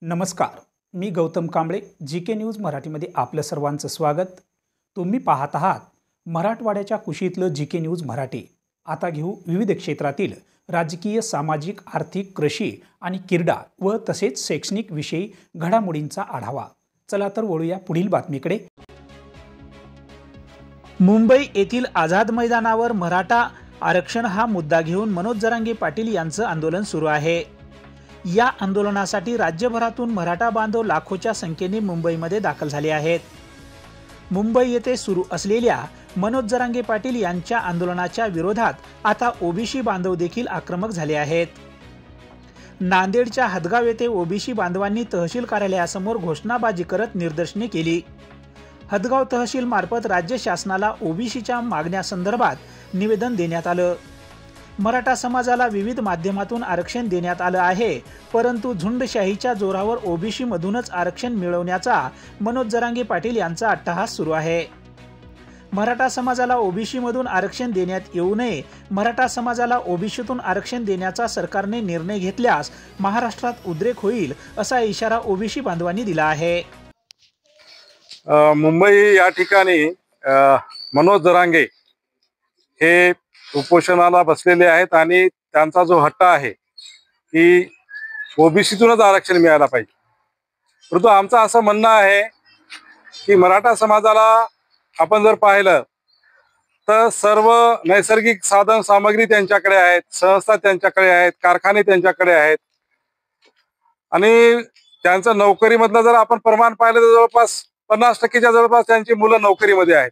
नमस्कार, मी Gautam Kamble. GK. News मराठीमध्ये आपलं सर्वांचं स्वागत. तुम्ही पाहत आहात मराठवाड्याच्या कुशीतलं जी.के. न्यूज मराठी. आता घेऊ विविध क्षेत्रातील राजकीय, सामाजिक, आर्थिक, कृषी आणि क्रीडा व तसेच शैक्षणिक विषयी घडामोडींचा आढावा. चला तर वळूया पुढील बातमीकडे. मुंबई येथील आझाद मैदानावर मराठा आरक्षण हा मुद्दा घेऊन मनोज जरांगे पाटील यांचं आंदोलन सुरू आहे. या आंदोलनासाठी राज्यभरातून मराठा बांधव लाखोच्या संख्येने मुंबईमध्ये दाखल झाले आहेत. मुंबई येथे सुरू असलेल्या मनोज जरांगे पाटील यांच्या आंदोलनाच्या विरोधात आता ओबीसी बांधव देखील आक्रमक झाले आहेत. नांदेडच्या हदगाव येथे ओबीसी बांधवांनी तहसील कार्यालयासमोर घोषणाबाजी करत निदर्शने केली. हदगाव तहसील मार्फत राज्य शासनाला ओबीसीच्या मागण्यासंदर्भात निवेदन देण्यात आलं. मराठा समाजाला विविध माध्यमातून आरक्षण देण्यात आलं आहे, परंतु झुंडशाहीच्या जोरावर ओबीसी मधूनच आरक्षण मिळवण्याचा मनोज जरांगे पाटील यांचा अट्टहास सुरू आहे. मराठा समाजाला ओबीसी मधून आरक्षण देण्यात येऊ नये. मराठा समाजाला ओबीसीतून आरक्षण देण्याचा सरकारने निर्णय घेतल्यास महाराष्ट्रात उद्रेक होईल, असा इशारा ओबीसी बांधवांनी दिला आहे. मुंबई या ठिकाणी मनोज जरांगे हे उपोषणाला बसलेले आहेत आणि त्यांचा जो हट्ट आहे की ओबीसीतूनच आरक्षण मिळायला पाहिजे. परंतु आमचं असं म्हणणं आहे की मराठा समाजाला आपण जर पाहिलं तर सर्व नैसर्गिक साधन सामग्री त्यांच्याकडे आहेत, संस्था त्यांच्याकडे आहेत, कारखाने त्यांच्याकडे आहेत आणि त्यांचं नोकरीमधलं जर आपण प्रमाण पाहिलं तर जवळपास 50% जवळपास त्यांची मुलं नोकरीमध्ये आहेत.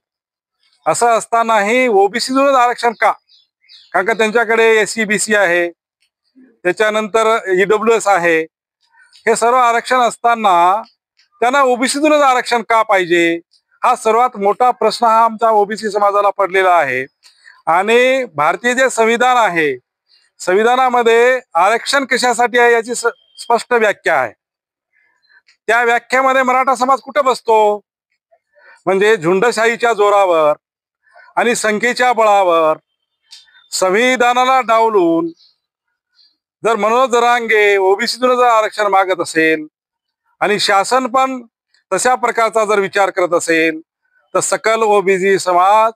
असं असतानाही ओबीसीतूनच आरक्षण का? कारण का त्यांच्याकडे SC-BC आहे, त्याच्यानंतर EWS आहे. हे सर्व आरक्षण असताना त्यांना ओबीसीतूनच आरक्षण का पाहिजे, हा सर्वात मोठा प्रश्न हा आमच्या ओबीसी समाजाला पडलेला आहे. आणि भारतीय जे संविधान आहे, संविधानामध्ये आरक्षण कशासाठी आहे याची स्पष्ट व्याख्या आहे. त्या व्याख्येमध्ये मराठा समाज कुठे बसतो? म्हणजे झुंडशाहीच्या जोरावर आणि संख्येच्या बळावर संविधानाला डावलून जर मनोज जरांगे ओबीसीतून जर आरक्षण मागत असेल आणि शासन पण तशा प्रकारचा जर विचार करत असेल तर सकल ओबीसी समाज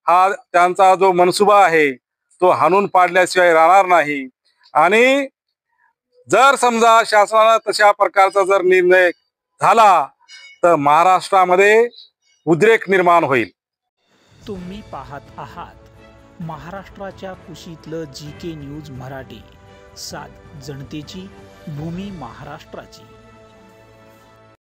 हा त्यांचा जो मनसुबा आहे तो हाणून पाडल्याशिवाय राहणार नाही. आणि जर समजा शासनाने तशा प्रकारचा जर निर्णय झाला तर महाराष्ट्रामध्ये उद्रेक निर्माण होईल. तुम्ही पाहत आहात महाराष्ट्राच्या कुशीतलं जी.के. न्यूज मराठी. सात जनतेची, भूमी महाराष्ट्राची.